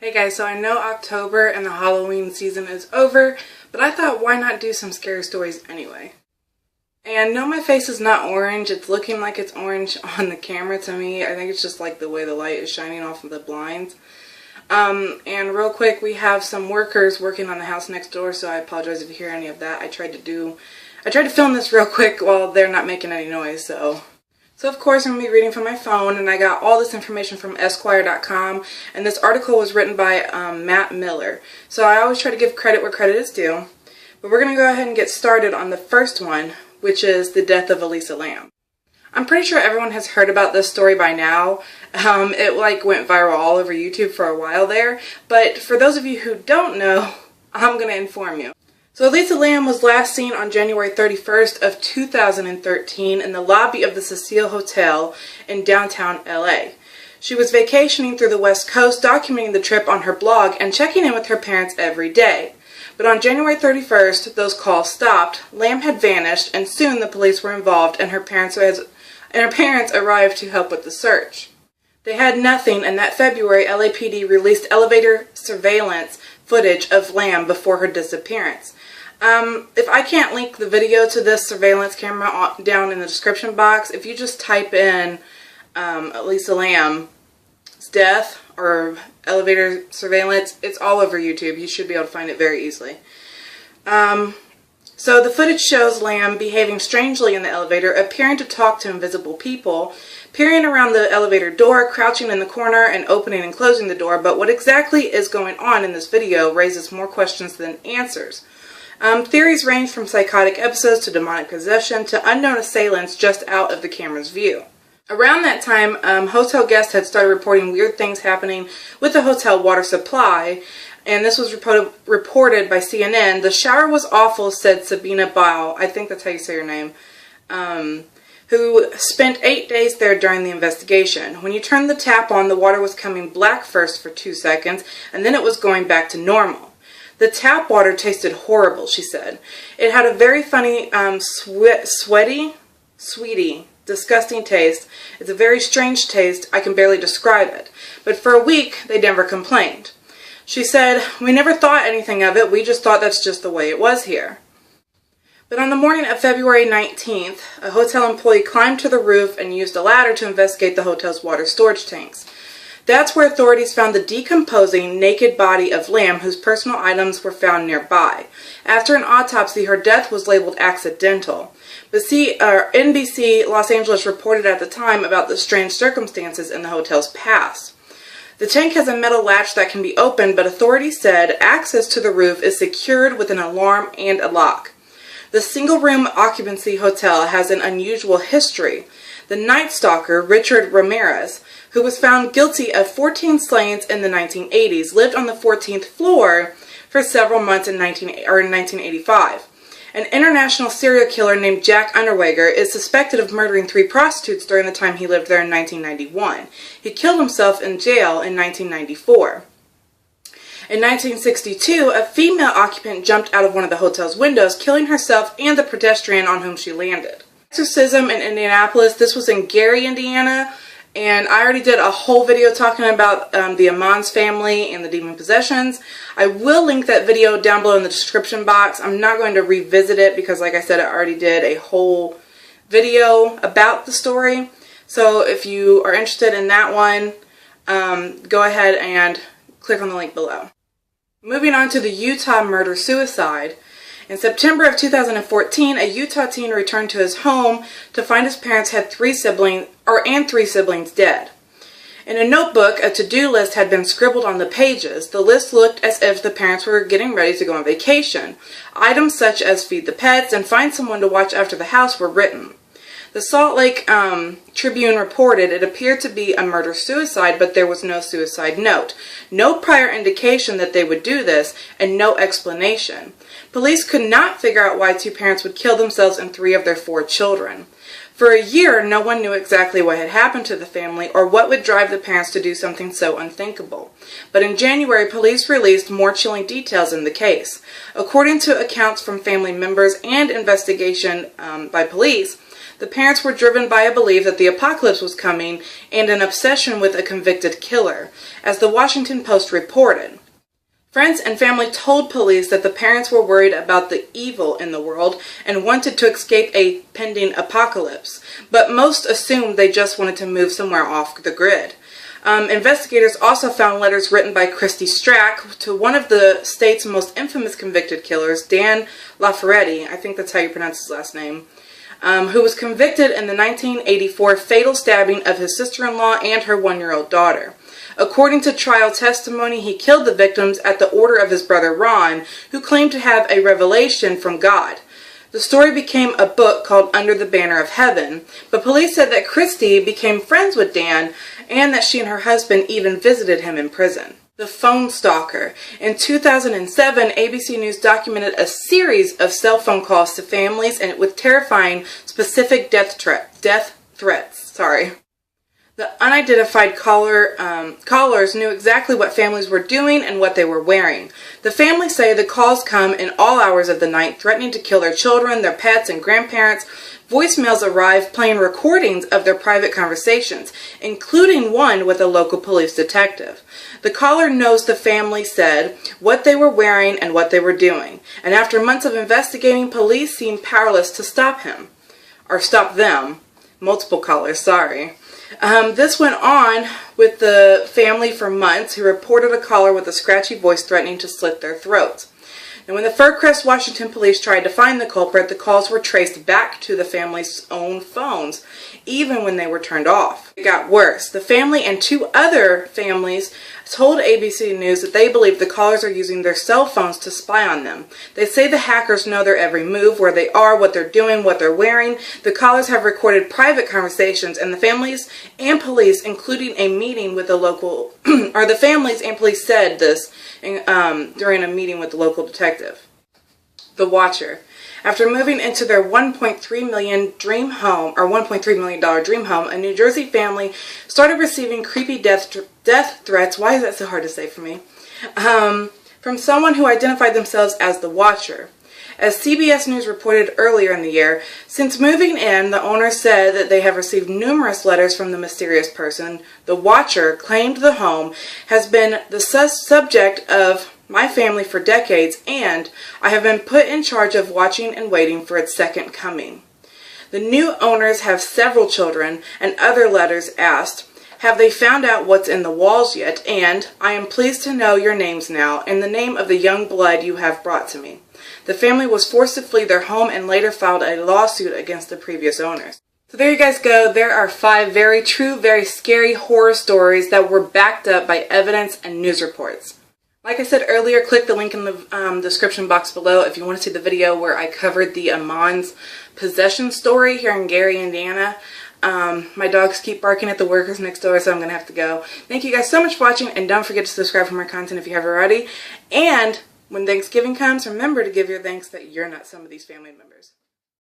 Hey guys, so I know October and the Halloween season is over, but I thought why not do some scary stories anyway. And no, my face is not orange. It's looking like it's orange on the camera to me. I think it's just like the way the light is shining off of the blinds. And real quick, we have some workers working on the house next door, so I apologize if you hear any of that. I tried to film this real quick while they're not making any noise, so of course I'm going to be reading from my phone, and I got all this information from Esquire.com, and this article was written by Matt Miller. So I always try to give credit where credit is due. But we're going to go ahead and get started on the first one, which is the death of Elisa Lam. I'm pretty sure everyone has heard about this story by now. It went viral all over YouTube for a while there, but for those of you who don't know, I'm going to inform you. So Elisa Lam was last seen on January 31st of 2013 in the lobby of the Cecile Hotel in downtown LA. She was vacationing through the West Coast, documenting the trip on her blog and checking in with her parents every day. But on January 31st, those calls stopped, Lam had vanished, and soon the police were involved and her parents arrived to help with the search. They had nothing, and that February, LAPD released elevator surveillance footage of Lam before her disappearance. If I can't link the video to this surveillance camera down in the description box, if you just type in Elisa Lam's death or elevator surveillance, it's all over YouTube. You should be able to find it very easily. So the footage shows Lam behaving strangely in the elevator, appearing to talk to invisible people, peering around the elevator door, crouching in the corner, and opening and closing the door. But what exactly is going on in this video raises more questions than answers. Theories range from psychotic episodes to demonic possession to unknown assailants just out of the camera's view. Around that time, hotel guests had started reporting weird things happening with the hotel water supply, and this was reported by CNN. The shower was awful, said Sabina Bao, I think that's how you say your name, who spent 8 days there during the investigation. When you turned the tap on, the water was coming black first for 2 seconds, and then it was going back to normal. The tap water tasted horrible, she said. It had a very funny, sweety, disgusting taste. It's a very strange taste. I can barely describe it. But for a week, they never complained. She said, "We never thought anything of it. We just thought that's just the way it was here." But on the morning of February 19th, a hotel employee climbed to the roof and used a ladder to investigate the hotel's water storage tanks. That's where authorities found the decomposing, naked body of Lam, whose personal items were found nearby. After an autopsy, her death was labeled accidental. But NBC Los Angeles reported at the time about the strange circumstances in the hotel's past. The tank has a metal latch that can be opened, but authorities said access to the roof is secured with an alarm and a lock. The single-room occupancy hotel has an unusual history. The Night Stalker, Richard Ramirez, who was found guilty of 14 slayings in the 1980s, lived on the 14th floor for several months in 1985. An international serial killer named Jack Unterweger is suspected of murdering 3 prostitutes during the time he lived there in 1991. He killed himself in jail in 1994. In 1962, a female occupant jumped out of one of the hotel's windows, killing herself and the pedestrian on whom she landed. Exorcism in Indianapolis. This was in Gary, Indiana, and I already did a whole video talking about the Amans family and the demon possessions. I will link that video down below in the description box. I'm not going to revisit it because, like I said, I already did a whole video about the story. So if you are interested in that one, go ahead and click on the link below. Moving on to the Utah murder-suicide. In September of 2014, a Utah teen returned to his home to find his parents had 3 siblings dead. In a notebook, a to-do list had been scribbled on the pages. The list looked as if the parents were getting ready to go on vacation. Items such as feed the pets and find someone to watch after the house were written. The Salt Lake Tribune reported it appeared to be a murder-suicide, but there was no suicide note. No prior indication that they would do this, and no explanation. Police could not figure out why 2 parents would kill themselves and 3 of their 4 children. For a year, no one knew exactly what had happened to the family or what would drive the parents to do something so unthinkable. But in January, police released more chilling details in the case. According to accounts from family members and investigation by police, The parents were driven by a belief that the apocalypse was coming and an obsession with a convicted killer, as the Washington Post reported. Friends and family told police that the parents were worried about the evil in the world and wanted to escape a pending apocalypse, but most assumed they just wanted to move somewhere off the grid. Investigators also found letters written by Christy Strack to one of the state's most infamous convicted killers, Dan LaFerretti, I think that's how you pronounce his last name, who was convicted in the 1984 fatal stabbing of his sister-in-law and her 1-year-old daughter. According to trial testimony, he killed the victims at the order of his brother Ron, who claimed to have a revelation from God. The story became a book called Under the Banner of Heaven, but police said that Christy became friends with Dan and that she and her husband even visited him in prison. The Phone Stalker. In 2007, ABC News documented a series of cell phone calls to families and with terrifying specific death threats. The unidentified callers knew exactly what families were doing and what they were wearing. The families say the calls come in all hours of the night, threatening to kill their children, their pets, and grandparents. Voicemails arrive playing recordings of their private conversations, including one with a local police detective. The caller knows the family said, what they were wearing, and what they were doing. And after months of investigating, police seemed powerless to stop him. Or stop them. Multiple callers, sorry. This went on with the family for months, who reported a caller with a scratchy voice threatening to slit their throats. And when the Fircrest, Washington police tried to find the culprit, the calls were traced back to the family's own phones, even when they were turned off. It got worse. The family and 2 other families told ABC News that they believe the callers are using their cell phones to spy on them. They say the hackers know their every move, where they are, what they're doing, what they're wearing. The callers have recorded private conversations, and the families and police, including a meeting with the local, or the families and police said this during a meeting with the local detective. The Watcher. After moving into their $1.3 million dream home, or $1.3 million dream home, a New Jersey family started receiving creepy death threats. Why is that so hard to say for me? From someone who identified themselves as the Watcher. As CBS News reported earlier in the year, since moving in, the owner said that they have received numerous letters from the mysterious person. The Watcher claimed the home has been the subject of my family for decades, and I have been put in charge of watching and waiting for its second coming. The new owners have several children, and other letters asked, have they found out what's in the walls yet? And I am pleased to know your names now, in the name of the young blood you have brought to me. The family was forced to flee their home and later filed a lawsuit against the previous owners. So there you guys go. There are 5 very true, very scary horror stories that were backed up by evidence and news reports. Like I said earlier, click the link in the description box below if you want to see the video where I covered the Amon's possession story here in Gary, Indiana. My dogs keep barking at the workers next door, so I'm going to have to go. Thank you guys so much for watching, and don't forget to subscribe for more content if you haven't already. And when Thanksgiving comes, remember to give your thanks that you're not some of these family members.